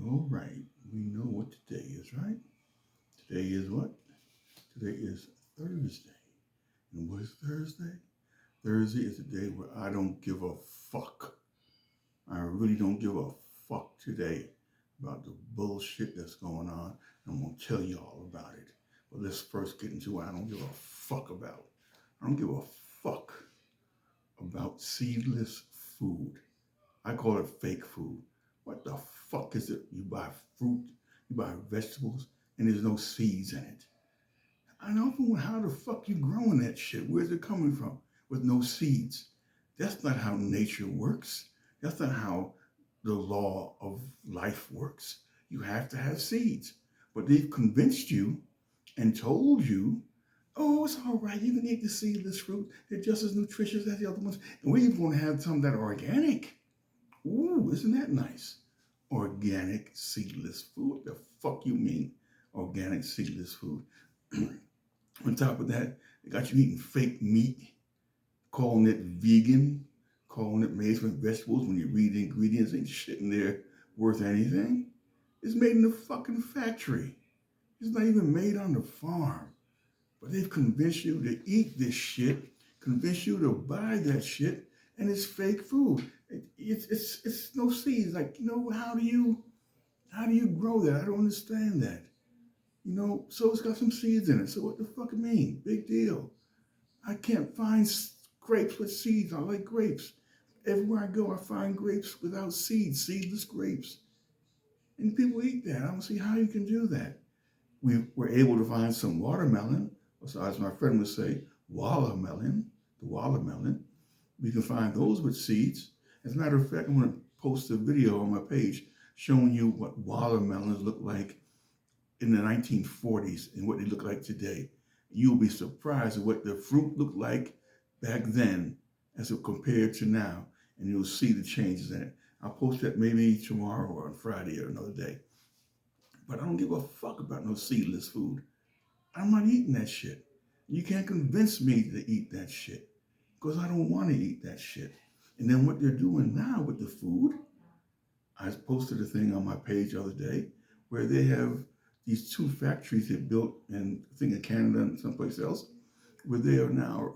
All right, we know what today is, right? Today is what? Today is Thursday. And what is Thursday? Thursday is the day where I don't give a fuck. I really don't give a fuck today about the bullshit that's going on. I'm going to tell you all about it. But let's first get into what I don't give a fuck about. I don't give a fuck about seedless food. I call it fake food. What the fuck is it? You buy fruit, you buy vegetables, and there's no seeds in it. I don't know how the fuck you growing that shit. Where's it coming from with no seeds? That's not how nature works. That's not how the law of life works. You have to have seeds. But they've convinced you and told you, oh, it's all right. You can eat the seedless fruit. They're just as nutritious as the other ones. And we're even going to have some that are organic. Ooh, isn't that nice? Organic seedless food. What the fuck you mean? Organic seedless food. On top of that, they got you eating fake meat, calling it vegan, calling it made from vegetables. When you read the ingredients, ain't shit in there worth anything. It's made in a fucking factory. It's not even made on the farm. But they've convinced you to eat this shit, convinced you to buy that shit, and it's fake food. It's no seeds. Like, how do you grow that? I don't understand that. So it's got some seeds in it. So what the fuck it mean? Big deal. I can't find grapes with seeds. I like grapes. Everywhere I go, I find grapes without seeds, seedless grapes. And people eat that. I don't see how you can do that. We were able to find some watermelon, or as my friend would say, watermelon, the watermelon. We can find those with seeds. As a matter of fact, I'm going to post a video on my page showing you what watermelons look like in the 1940s and what they look like today. You'll be surprised at what the fruit looked like back then as it compared to now, and you'll see the changes in it. I'll post that maybe tomorrow or on Friday or another day. But I don't give a fuck about no seedless food. I'm not eating that shit. You can't convince me to eat that shit because I don't want to eat that shit. And then what they're doing now with the food, I posted a thing on my page the other day where they have these two factories they built in, I think, in Canada and someplace else, where they are now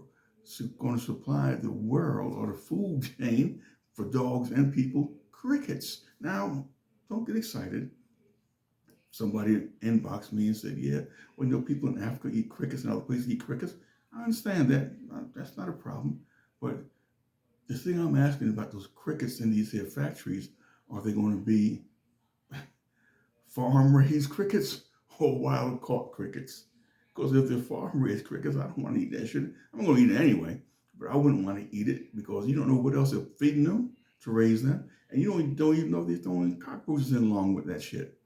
going to supply the world or the food chain for dogs and people crickets. Now, don't get excited. Somebody inboxed me and said, yeah, well, people in Africa eat crickets and other places eat crickets. I understand that. That's not a problem. But the thing I'm asking about those crickets in these here factories, are they going to be farm-raised crickets or wild-caught crickets? Because if they're farm-raised crickets, I don't want to eat that shit. I'm going to eat it anyway, but I wouldn't want to eat it because you don't know what else they're feeding them to raise them, and you don't even know they're throwing cockroaches in along with that shit.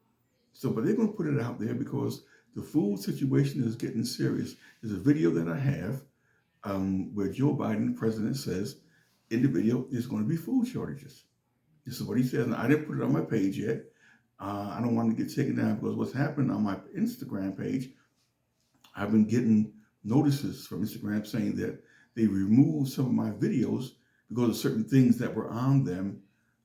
So, but they're going to put it out there because the food situation is getting serious. There's a video that I have where Joe Biden, the president, says in the video there's going to be food shortages. This is what he says. Now, I didn't put it on my page yet. I don't want to get taken down because what's happened on my Instagram page, I've been getting notices from Instagram saying that they removed some of my videos because of certain things that were on them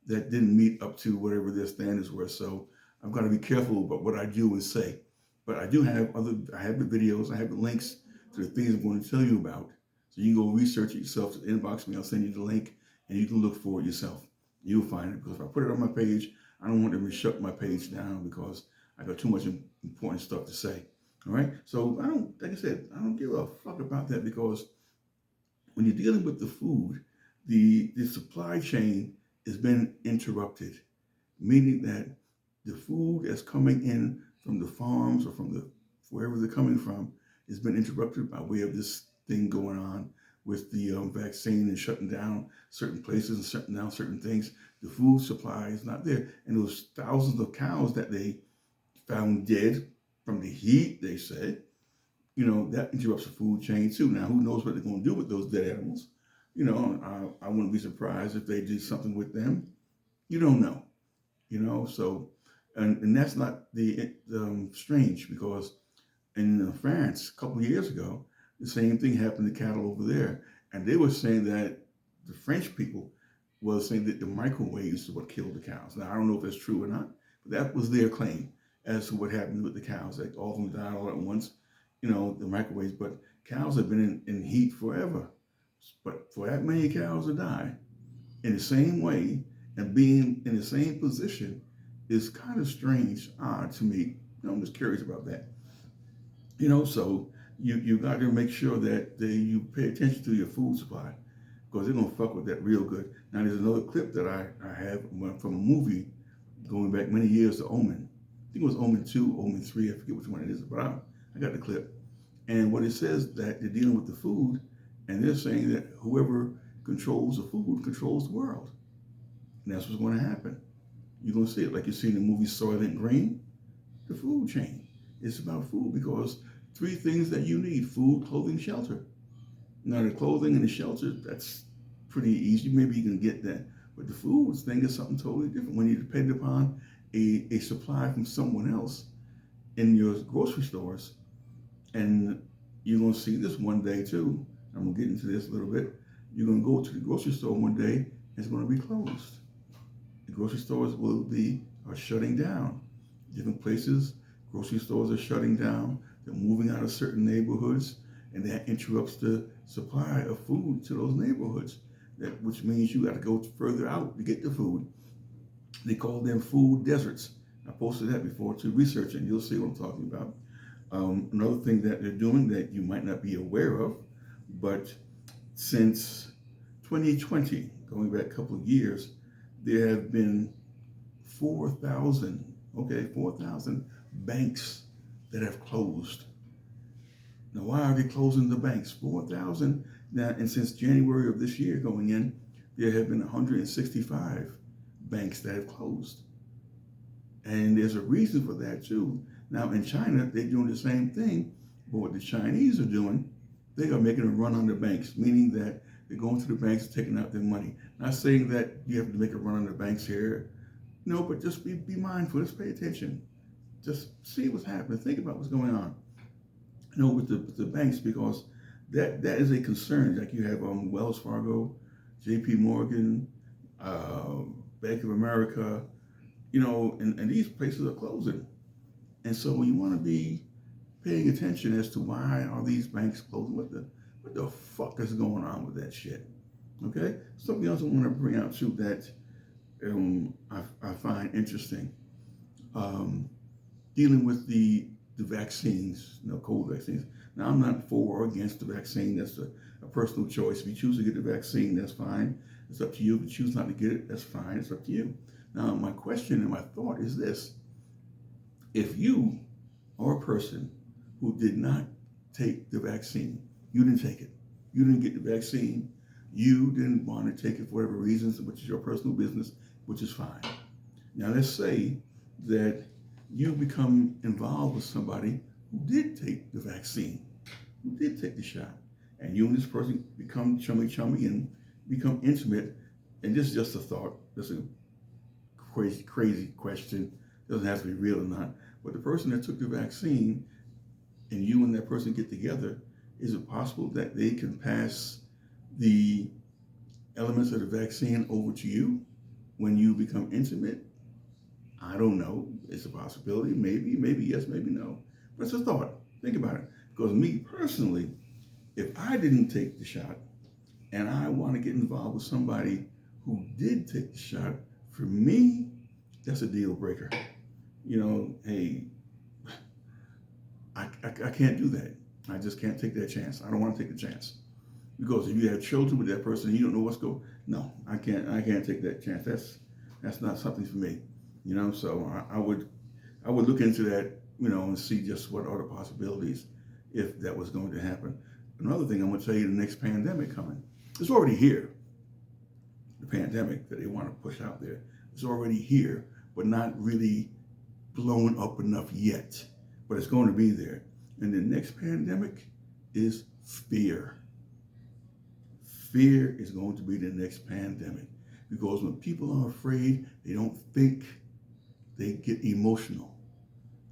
that didn't meet up to whatever their standards were. So I've got to be careful about what I do and say. But I do have I have the videos, I have the links to the things I'm going to tell you about. So you can go research it yourself, inbox me, I'll send you the link, and you can look for it yourself. You'll find it, because if I put it on my page, I don't want them to shut my page down because I got too much important stuff to say. All right? So like I said, I don't give a fuck about that, because when you're dealing with the food, the supply chain has been interrupted, meaning that the food that's coming in from the farms or from wherever they're coming from has been interrupted by way of this thing going on with the vaccine and shutting down certain places and shutting down certain things. The food supply is not there. And those thousands of cows that they found dead from the heat, they said, that interrupts the food chain too. Now, who knows what they're going to do with those dead animals? I wouldn't be surprised if they did something with them. You don't know, so, and that's not the strange, because in France a couple of years ago, the same thing happened to cattle over there. And they were saying that the French people was saying that the microwaves is what killed the cows. Now, I don't know if that's true or not, But that was their claim as to what happened with the cows. Like all of them died all at once, the microwaves. But cows have been in heat forever. But for that many cows to die in the same way and being in the same position is kind of strange, odd to me. I'm just curious about that. So you got to make sure that you pay attention to your food supply because they're gonna fuck with that real good. Now there's another clip that I have from a movie going back many years to Omen. I think it was Omen 2, Omen 3, I forget which one it is, but I got the clip. And what it says that they're dealing with the food, and they're saying that whoever controls the food controls the world. And that's what's going to happen. You're going to see it like you see in the movie Soylent Green, the food chain. It's about food because 3 things that you need: food, clothing, shelter. Now the clothing and the shelter, that's pretty easy. Maybe you can get that. But the food thing is something totally different when you depend upon a supply from someone else in your grocery stores. And you're going to see this one day too. I'm going to get into this a little bit. You're going to go to the grocery store one day and it's going to be closed. The grocery stores are shutting down. Different places, grocery stores are shutting down. They're moving out of certain neighborhoods, and that interrupts the supply of food to those neighborhoods. Which means you got to go further out to get the food. They call them food deserts. I posted that before to research, and you'll see what I'm talking about. Another thing that they're doing that you might not be aware of, but since 2020, going back a couple of years, there have been 4,000 banks that have closed. Now, why are they closing the banks? 4,000 now, and since January of this year going in, there have been 165 banks that have closed. And there's a reason for that too. Now in China, they're doing the same thing, but what the Chinese are doing, they are making a run on the banks, meaning that they're going to the banks and taking out their money. Not saying that you have to make a run on the banks here, no, but just be mindful, just pay attention. Just see what's happening, think about what's going on. With the banks, because that is a concern. Like you have Wells Fargo, JP Morgan, Bank of America, and these places are closing. And so you want to be paying attention as to why are these banks closing? What the fuck is going on with that shit? Okay? Something else I want to bring out too that I find interesting. Dealing with the vaccines, COVID vaccines. Now, I'm not for or against the vaccine. That's a personal choice. If you choose to get the vaccine, that's fine. It's up to you. If you choose not to get it, that's fine. It's up to you. Now, my question and my thought is this. If you are a person who did not take the vaccine, you didn't take it, you didn't get the vaccine, you didn't want to take it for whatever reasons, which is your personal business, which is fine. Now, let's say that you become involved with somebody who did take the vaccine, who did take the shot, and you and this person become chummy and become intimate, and this is just a thought, this is a crazy question, doesn't have to be real or not, but the person that took the vaccine and you and that person get together, is it possible that they can pass the elements of the vaccine over to you when you become intimate? I don't know. It's a possibility. Maybe yes, maybe no. But it's a thought. Think about it. Because me personally, if I didn't take the shot and I want to get involved with somebody who did take the shot, for me, that's a deal breaker. Hey, I can't do that. I just can't take that chance. I don't want to take the chance. Because if you have children with that person and you don't know what's going, no, I can't take that chance. That's not something for me. So I would look into that, and see just what are the possibilities if that was going to happen. Another thing I'm going to tell you, the next pandemic coming. It's already here. The pandemic that they want to push out there. It's already here, but not really blown up enough yet. But it's going to be there. And the next pandemic is fear. Fear is going to be the next pandemic. Because when people are afraid, they don't think, they get emotional.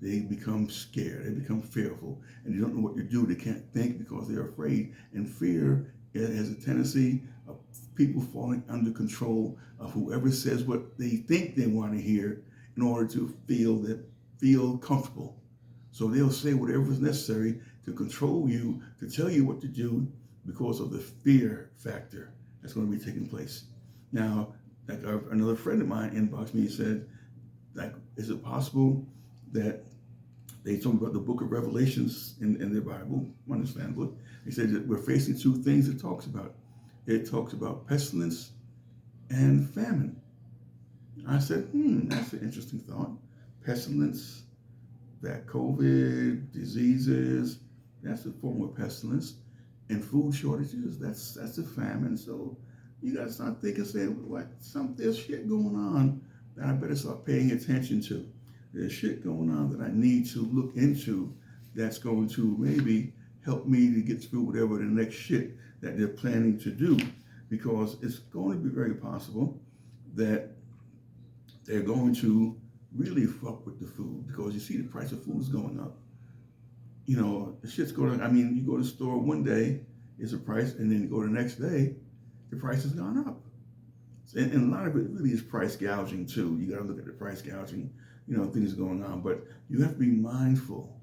They become scared, they become fearful, and they don't know what to do. They can't think because they're afraid. And fear has a tendency of people falling under control of whoever says what they think they want to hear in order to feel comfortable. So they'll say whatever is necessary to control you, to tell you what to do because of the fear factor that's going to be taking place. Now, like another friend of mine inboxed me and said, like, is it possible that they talk about the book of Revelations in their Bible, understandably. They said that we're facing two things it talks about. It talks about pestilence and famine. I said, that's an interesting thought. Pestilence, that COVID, diseases, that's a form of pestilence. And food shortages, that's a famine. So you got to start thinking, saying, there's shit going on that I better start paying attention to. There's shit going on that I need to look into that's going to maybe help me to get through whatever the next shit that they're planning to do. Because it's going to be very possible that they're going to really fuck with the food. Because you see the price of food is going up. You know, the shit's going to, you go to the store one day, it's a price, and then you go the next day, the price has gone up. And a lot of it really is price gouging too. You got to look at the price gouging, things going on, but you have to be mindful.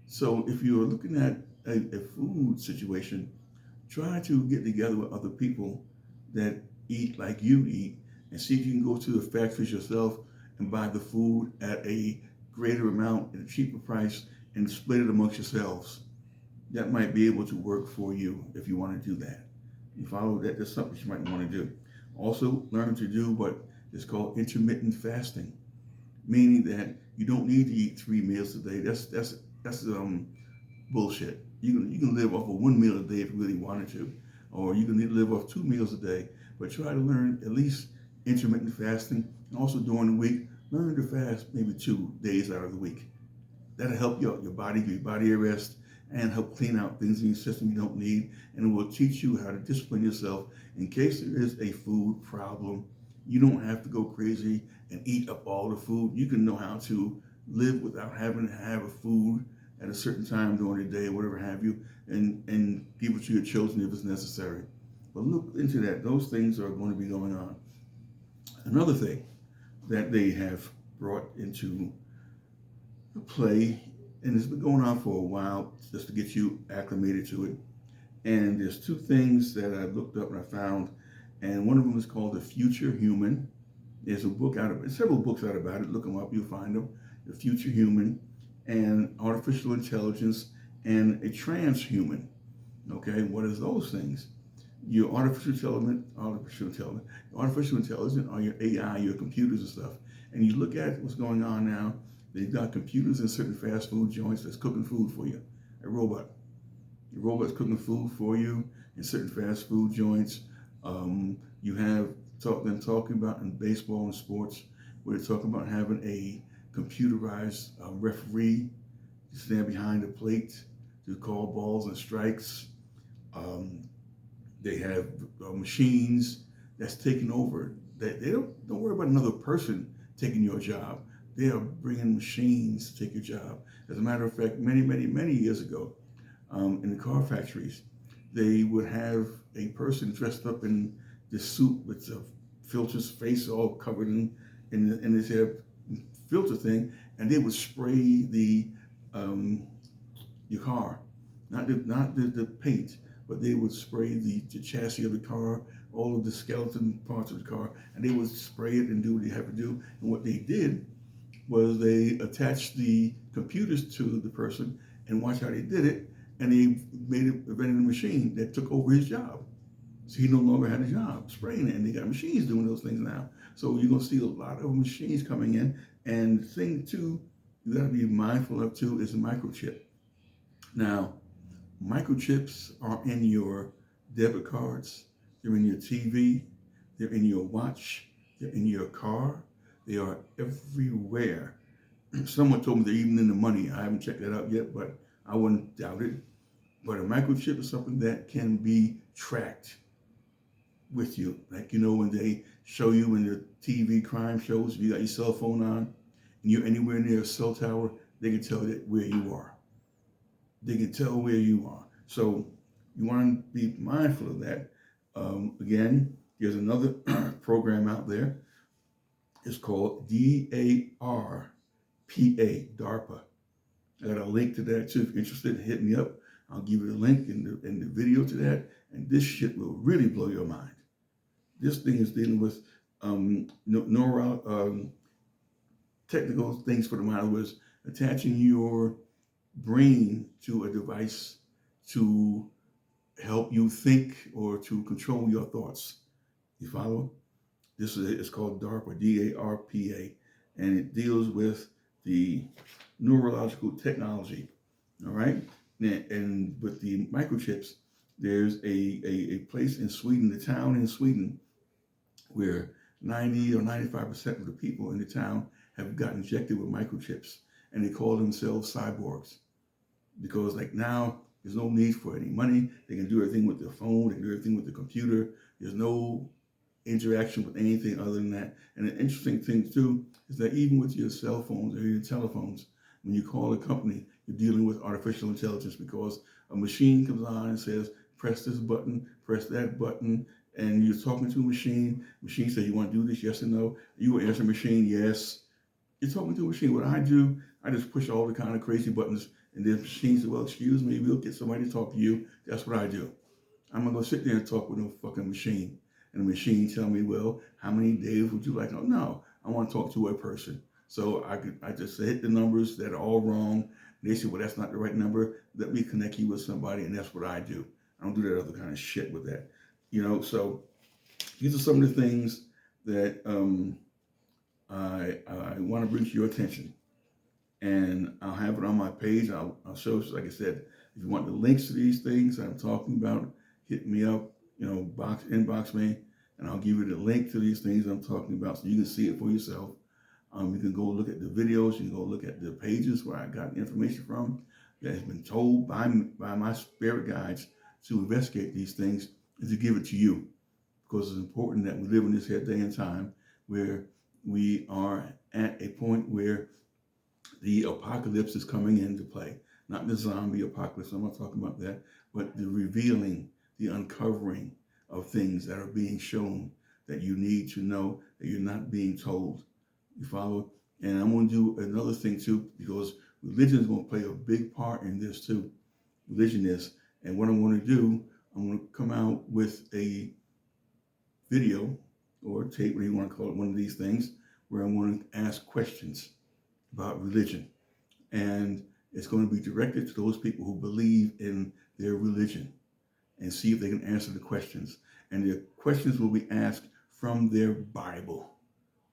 So if you're looking at a food situation, try to get together with other people that eat like you eat and see if you can go to the factories yourself and buy the food at a greater amount at a cheaper price and split it amongst yourselves. That might be able to work for you if you want to do that. You follow that, that's something you might want to do. Also, learn to do what is called intermittent fasting, meaning that you don't need to eat 3 meals a day. That's bullshit. You can live off of 1 meal a day if you really wanted to, or you can live off 2 meals a day. But try to learn at least intermittent fasting, and also during the week, learn to fast maybe 2 days out of the week. That'll help your body, give your body a rest, and help clean out things in your system you don't need, and it will teach you how to discipline yourself in case there is a food problem. You don't have to go crazy and eat up all the food. You can know how to live without having to have a food at a certain time during the day, or whatever have you, and give it to your children if it's necessary. But look into that. Those things are going to be going on. Another thing that they have brought into play, and it's been going on for a while, just to get you acclimated to it. And there's 2 things that I looked up and I found, and one of them is called The Future Human. There's a book several books out about it. Look them up, you'll find them. The Future Human, and Artificial Intelligence, and a Transhuman. Okay, what is those things? Your artificial intelligence are your AI, your computers and stuff. And you look at what's going on now. They've got computers in certain fast food joints that's cooking food for you. A robot. The robot's cooking food for you in certain fast food joints. You have them talking about in baseball and sports, where they're talking about having a computerized referee to stand behind the plate to call balls and strikes. They have machines that's taking over. They don't worry about another person taking your job. They are bringing machines to take your job. As a matter of fact, many years ago, in the car factories, they would have a person dressed up in this suit with a filter's face all covered in this filter thing, and they would spray your car, not the paint, but they would spray the chassis of the car, all of the skeleton parts of the car, and they would spray it and do what they have to do. And what they did was they attached the computers to the person and watch how they did it, and they invented a machine that took over his job. So he no longer had a job spraying it, and they got machines doing those things now. So you're going to see a lot of machines coming in. And the thing too, you got to be mindful of too, is the microchip. Now, microchips are in your debit cards, they're in your TV, they're in your watch, they're in your car, they are everywhere. Someone told me they're even in the money. I haven't checked that out yet, but I wouldn't doubt it. But a microchip is something that can be tracked with you. Like, when they show you in the TV crime shows, if you got your cell phone on and you're anywhere near a cell tower, they can tell where you are. They can tell where you are. So you want to be mindful of that. Again, there's another program out there It's called DARPA, DARPA. I got a link to that too. If you're interested, hit me up. I'll give you the link in the video to that. And this shit will really blow your mind. This thing is dealing with neural technical things for the mind, was attaching your brain to a device to help you think or to control your thoughts. You follow? This is it's called DARPA, DARPA, and it deals with the neurological technology. All right, and with the microchips, there's a place in Sweden, the town in Sweden, where 90 or 95% of the people in the town have got injected with microchips, and they call themselves cyborgs, because like now there's no need for any money. They can do everything with their phone. They can do everything with the computer. There's no interaction with anything other than that. And an interesting thing too is that even with your cell phones or your telephones, when you call a company, you're dealing with artificial intelligence, because a machine comes on and says, press this button, press that button, and you're talking to a machine. Machine says, you want to do this, yes or no? You will answer machine, yes. You're talking to a machine. What I do, I just push all the kind of crazy buttons, and the machine says, well, excuse me, we'll get somebody to talk to you. That's what I do. I'm not going to sit there and talk with no fucking machine. And the machine tell me, well, how many days would you like? No, I want to talk to a person. So I just hit the numbers that are all wrong. They say, well, that's not the right number. Let me connect you with somebody, and that's what I do. I don't do that other kind of shit with that. So these are some of the things that I want to bring to your attention. And I'll have it on my page. I'll show, like I said, if you want the links to these things I'm talking about, hit me up, inbox me, and I'll give you the link to these things I'm talking about so you can see it for yourself. You can go look at the videos. You can go look at the pages where I got information from that has been told by my spirit guides to investigate these things and to give it to you, because it's important that we live in this day and time where we are at a point where the apocalypse is coming into play. Not the zombie apocalypse, I'm not talking about that, but the revealing, the uncovering of things that are being shown that you need to know, that you're not being told. You follow? And I'm going to do another thing too, because religion is going to play a big part in this too. Religion is. And what I'm going to do, I'm going to come out with a video or tape, whatever you want to call it, one of these things, where I'm going to ask questions about religion. And it's going to be directed to those people who believe in their religion, and see if they can answer the questions. And the questions will be asked from their Bible.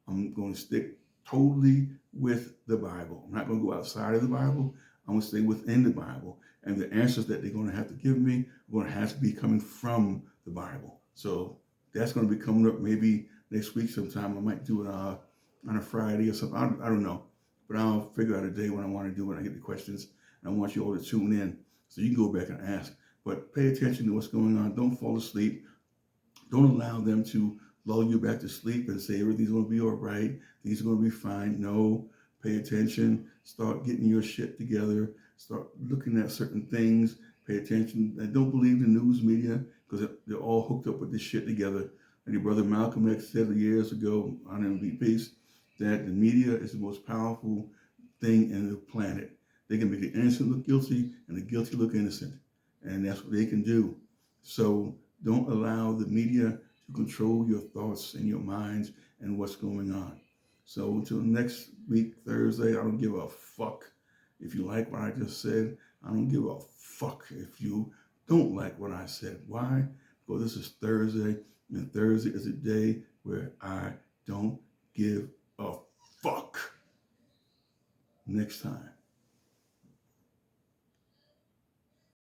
I'm going to stick totally with the Bible. I'm not going to go outside of the Bible. I'm going to stay within the Bible. And the answers that they're going to have to give me are going to have to be coming from the Bible. So that's going to be coming up maybe next week sometime. I might do it on a Friday or something. I don't know. But I'll figure out a day when I want to do it when I get the questions. And I want you all to tune in so you can go back and ask. But pay attention to what's going on. Don't fall asleep. Don't allow them to lull you back to sleep and say everything's going to be all right. Things are going to be fine. No, pay attention. Start getting your shit together. Start looking at certain things. Pay attention. And don't believe the news media, because they're all hooked up with this shit together. And your brother Malcolm X said years ago on MVPs that the media is the most powerful thing in the planet. They can make the innocent look guilty and the guilty look innocent. And that's what they can do. So don't allow the media to control your thoughts and your minds and what's going on. So until next week, Thursday, I don't give a fuck if you like what I just said. I don't give a fuck if you don't like what I said. Why? Because this is Thursday, and Thursday is a day where I don't give a fuck. Next time.